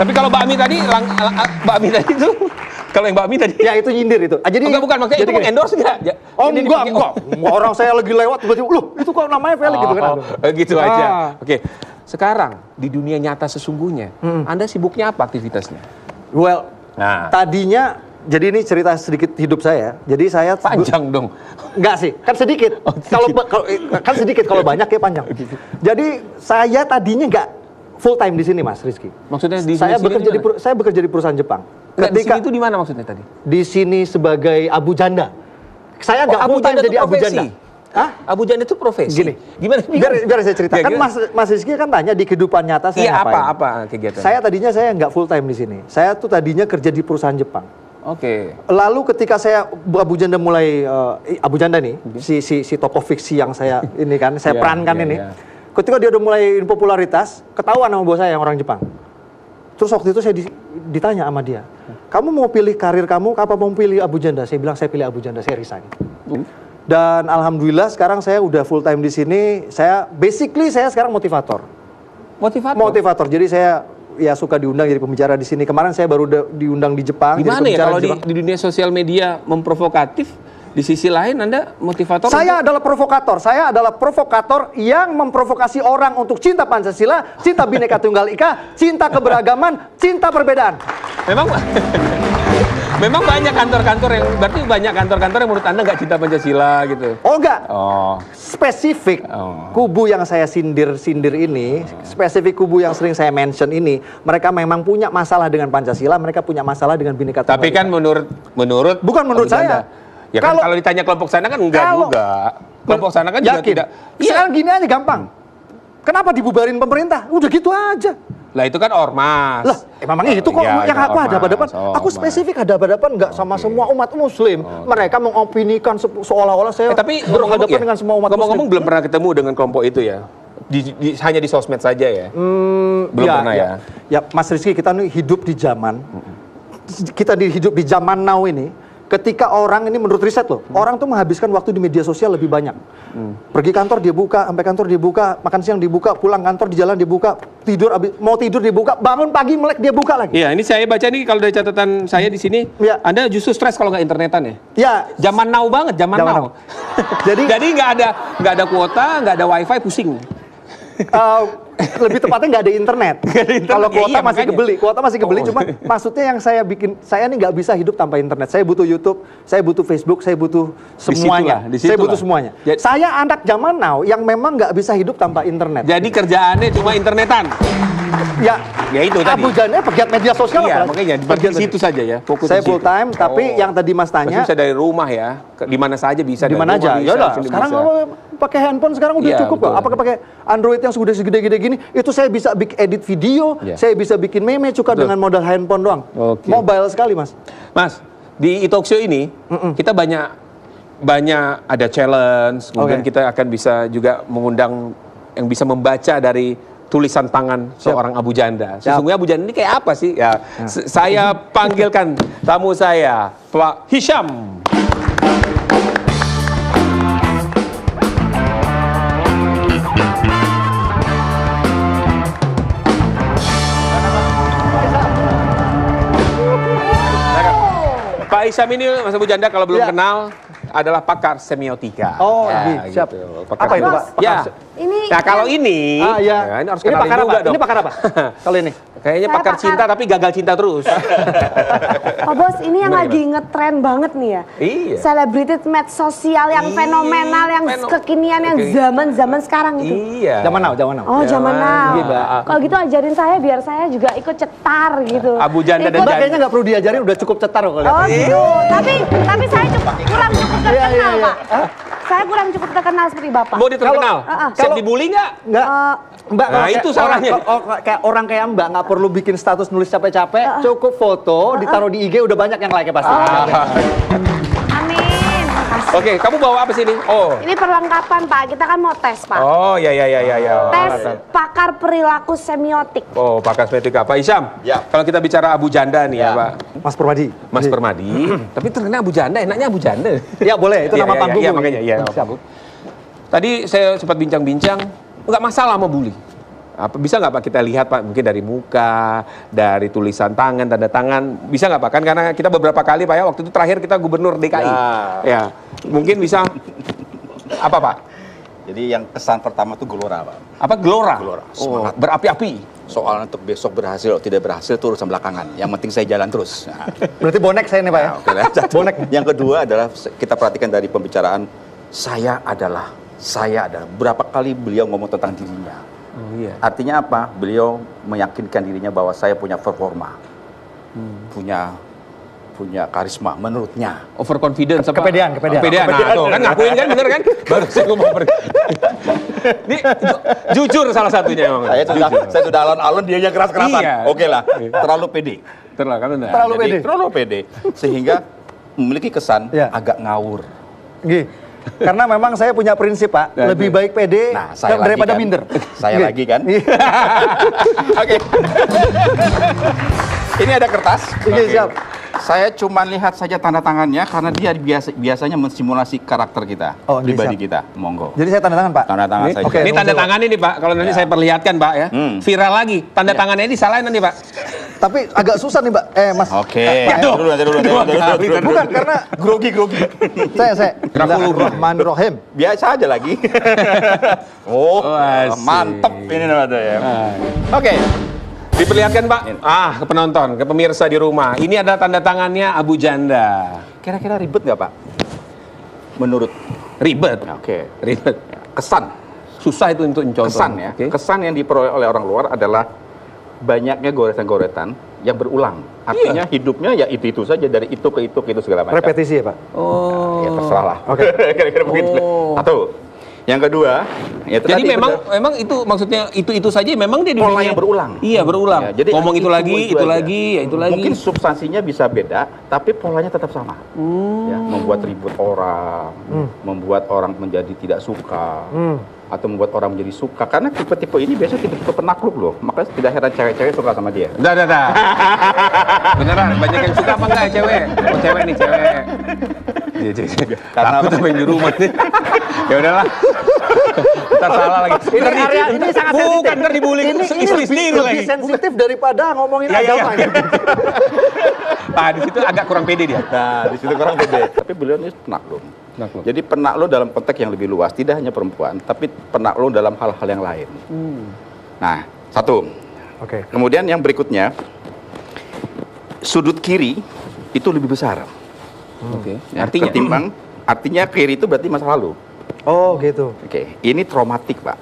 Tapi kalau bakmi tadi, bakmi tadi itu, kalau yang bakmi tadi, Ya itu nyindir itu. jadi bukan maksudnya itu endorse nggak? Oh enggak. Orang saya lagi lewat tiba-tiba, loh itu kok namanya Felix gitu kan? Gitu aja. Oke. Sekarang di dunia nyata sesungguhnya, Anda sibuknya apa aktivitasnya? Well, Nah. tadinya, jadi ini cerita sedikit hidup saya. Jadi saya Panjang dong. Enggak sih, kan sedikit. Kan sedikit, kalau banyak ya panjang. Jadi saya tadinya nggak full time di sini, Mas Rizky. Maksudnya di Saya sini saya bekerja di perusahaan Jepang. Nggak, di sini itu di mana maksudnya tadi? Di sini sebagai abu janda. Saya nggak full time jadi abu janda. Hah? Abu janda itu profesi. Gini. Gimana? Biar saya cerita. Ya, Kan Mas Rizky kan tanya di kehidupan nyata saya Iya, ngapain. apa kegiatan? Saya tadinya nggak full time di sini. Saya tuh tadinya kerja di perusahaan Jepang. Oke. Lalu ketika saya Abu Janda mulai Abu Janda nih, si tokoh fiksi yang saya ini kan, saya perankan ini. Ketika dia udah mulai popularitas, ketahuan sama bos saya yang orang Jepang. Terus waktu itu saya ditanya sama dia, kamu mau pilih karir kamu, apa mau pilih Abu Janda? Saya bilang saya pilih Abu Janda, saya resign. Dan alhamdulillah sekarang saya udah full time di sini. Saya sekarang motivator. Motivator. Jadi saya ya suka diundang jadi pembicara di sini. Kemarin saya baru diundang di Jepang. Gimana ya kalau di dunia sosial media memprovokatif, di sisi lain Anda motivator? Saya adalah provokator. Saya adalah provokator yang memprovokasi orang untuk cinta Pancasila, cinta Bhinneka Tunggal Ika, cinta keberagaman, cinta perbedaan. Memang banyak kantor-kantor yang berarti banyak kantor-kantor yang menurut Anda nggak cinta Pancasila gitu. Oh enggak. Oh. Spesifik kubu yang saya sindir ini, spesifik kubu yang sering saya mention ini, mereka memang punya masalah dengan Pancasila, mereka punya masalah dengan Bhinneka Tunggal Ika. Tapi kan menurut bukan menurut saya. Ya kan kalau ditanya kelompok sana kan enggak juga. Kelompok sana kan juga tidak. Sekarang gini aja gampang. Kenapa dibubarin pemerintah? Udah gitu aja. Lah itu kan ormas. Lah, memang itu kok yang aku hadap-hadapan. Aku spesifik hadap-hadapan nggak sama semua umat muslim. Mereka mengopinikan seolah-olah saya berhadapan dengan semua umat muslim. Ngomong-ngomong belum pernah ketemu dengan kelompok itu ya? Hanya di sosmed saja ya? Belum pernah ya? Ya Mas Rizky, kita nih hidup di zaman, hidup di zaman now ini. Ketika orang ini menurut riset loh, orang tuh menghabiskan waktu di media sosial lebih banyak. Pergi kantor dia buka, sampai kantor dia buka, makan siang dibuka, pulang kantor di jalan dibuka, mau tidur dibuka, bangun pagi melek dia buka lagi. Iya, ini saya baca nih kalau dari catatan saya di sini, Anda justru stres kalau nggak internetan ya? Ya. Zaman now banget, zaman now. Jadi nggak ada kuota, nggak ada wifi, pusing. Lebih tepatnya nggak ada internet. Kalau kuota masih kebeli, cuma maksudnya yang saya ini nggak bisa hidup tanpa internet. Saya butuh YouTube, saya butuh Facebook, saya butuh semuanya. Saya butuh semuanya. Saya anak zaman now yang memang nggak bisa hidup tanpa internet. Jadi kerjaannya cuma internetan. Ya itu tadi. Abu Janda pegiat media sosial. Iya, makanya di situ saja ya. Fokus saya full time, tapi yang tadi Mas tanya. Bisa dari rumah ya, di mana saja bisa. Di mana aja. Ya udah. Sekarang pakai handphone sekarang udah cukup kok. Apakah pakai Android yang sudah segede-gede gini? Itu saya bisa edit video, saya bisa bikin meme cukup dengan modal handphone doang. Mobile sekali, Mas. Mas, di e-talk show ini kita banyak ada challenge. Kemudian kita akan bisa juga mengundang yang bisa membaca dari tulisan tangan seorang Abu Janda. Sesungguhnya Abu Janda ini kayak apa sih? Ya, saya panggilkan tamu saya, Pak Hisham. Pak Hisham ini Mas Abu Janda kalau belum kenal adalah pakar semiotika. Oh, siap. Gitu. Apa itu, Pak? Ya. Ini nah, kalau ini, ini harus kenalin pakar juga apa? Ini pakar apa? Kalau ini? Kayaknya pakar cinta tapi gagal cinta terus. Pak Bos, ini yang lagi ngetren banget nih ya. Iya. Celebrity med sosial yang fenomenal, yang kekinian, yang zaman sekarang itu. Iya. Zaman now. Oh, zaman now. Kalau gitu ajarin saya biar saya juga ikut cetar gitu. Abu Janda dan Mbak kayaknya nggak perlu diajarin, udah cukup cetar kok. Oh gitu. Tapi saya kurang cukup terkenal, Pak. Saya kurang cukup terkenal seperti Bapak. Mau terkenal? Siap dibully nggak? Nggak. Mbak, nah itu salahnya. Orang kayak Mbak nggak perlu bikin status nulis capek-capek, cukup foto, ditaruh di IG udah banyak yang like-nya pasti. Amin. Oke, kamu bawa apa sih ini? Oh. Ini perlengkapan, Pak. Kita kan mau tes, Pak. Oh, ya. Tes pakar perilaku semiotik. Oh, pakar semiotika. Pak Hisham, kalau kita bicara Abu Janda nih ya, Pak. Mas Permadi. Mas Permadi. Tapi terkenal Abu Janda, enaknya Abu Janda. Ya boleh, itu nama panggung. Iya, makanya. Iya. Tadi saya sempat bincang-bincang, nggak masalah mau bully. Bisa nggak Pak kita lihat Pak, mungkin dari muka, dari tulisan tangan, tanda tangan, bisa nggak Pak? Kan karena kita beberapa kali Pak ya, waktu itu terakhir kita gubernur DKI. Ya, mungkin bisa apa Pak? Jadi yang kesan pertama itu gelora, Pak. Apa gelora? Gelora, Oh, semangat. berapi-api. Soal untuk besok berhasil atau tidak berhasil itu urusan belakangan. Yang penting saya jalan terus. Nah, Berarti bonek saya nih Pak ya. oke lah. Bonek. Yang kedua adalah kita perhatikan dari pembicaraan saya adalah. Berapa kali beliau ngomong tentang dirinya. Oh, iya. Artinya apa? Beliau meyakinkan dirinya bahwa saya punya performa, punya karisma menurutnya. Overconfidence apa? Kepedean. Nah, tuh kan ngakuin kan bener kan? Baru saya ngomong Ini jujur salah satunya emang. Saya sudah alon-alon, dianya keras-kerasan. Iya. Oke lah, terlalu pede. Terlalu pede. Terlalu pede. Sehingga memiliki kesan Ya. agak ngawur. Gih. Karena memang saya punya prinsip Pak, lebih baik pede Nah, saya daripada lagi kan. minder. Saya Gih. lagi kan. Iya. Oke. Ini ada kertas. Oke, Oke. siap. Saya cuma lihat saja tanda tangannya karena dia biasanya mensimulasi karakter kita, Oh, ini pribadi siap. kita. Monggo. Jadi saya tanda tangan Pak. Tanda tangan Ini, saja. Oke. ini tanda tangan ini Pak, kalau nanti Ya. saya perlihatkan Pak ya, viral lagi. Tanda tangannya ini disalahin nanti Pak. Tapi agak susah nih Pak. Mas. Oke. Pak, Nanti dulu. Bukan karena Grogi. saya. Bismillahirrahmanirrahim. Biasa aja lagi. Oh, asik. mantep ini namanya ya. Oke. Diperlihatkan Pak, ke penonton, ke pemirsa di rumah. Ini adalah tanda tangannya Abu Janda. Kira-kira ribet nggak Pak? Menurut Ribet. Oke. Ribet. Kesan. Susah itu untuk contoh. Kesan ya. Oke. Kesan yang diperoleh oleh orang luar adalah banyaknya goresan-goretan yang berulang. Artinya hidupnya ya itu saja, dari itu ke itu segala macam. Repetisi ya Pak. Oh. Ya terserah lah. Oke. Kira-kira begitu. Oh. Satu. Yang kedua, ya itu Jadi tadi memang itu maksudnya itu saja memang dia di pola dunia- yang berulang. Iya, berulang. Ya, jadi ngomong itu lagi, itu aja. lagi, ya itu lagi. Mungkin substansinya bisa beda, tapi polanya tetap sama. Ya, membuat ribut orang, membuat orang menjadi tidak suka, atau membuat orang menjadi suka. Karena tipe-tipe ini biasanya tipe-tipe penakluk loh. Makanya tidak heran cewek-cewek suka sama dia. Dah. Beneran, banyak yang suka apa enggak cewek? Oh, cewek nih, cewek. Iya, cewek. Karena Takut sama yang di rumah nih. Ya udahlah. Ntar salah lagi. Ini sangat sensitif. Bukan, ntar dibully istri sendiri lebih lagi. sensitif daripada ngomongin Iya, iya, agama. iya. Nah, di situ agak kurang pede dia. Nah, di situ kurang beda. Tapi beliau ini penakluk. Penakluk. Jadi penakluk dalam konteks yang lebih luas, tidak hanya perempuan, tapi penakluk dalam hal-hal yang lain. Nah, satu. Oke. Kemudian yang berikutnya, sudut kiri itu lebih besar. Oke. Ya, Artinya artinya kiri itu berarti masa lalu. Oh gitu. Oke, ini traumatik, Pak.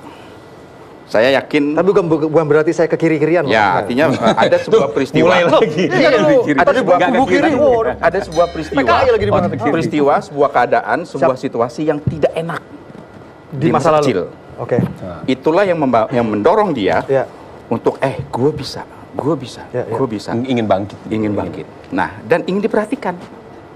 Saya yakin. Tapi bukan berarti saya ke kiri-kirian. loh. Ya, artinya ada sebuah peristiwa. mulai lagi. Iya, dulu. Ada sebuah Nggak ke kubu kiri. Oh, ada sebuah peristiwa. PKI lagi di mana tuh? Peristiwa, sebuah keadaan, sebuah situasi yang tidak enak di masa lalu. kecil. Oke. Itulah yang mendorong dia Ya. untuk gue bisa, Ya, ya. gue bisa, ingin bangkit. ingin bangkit. Nah, dan ingin diperhatikan.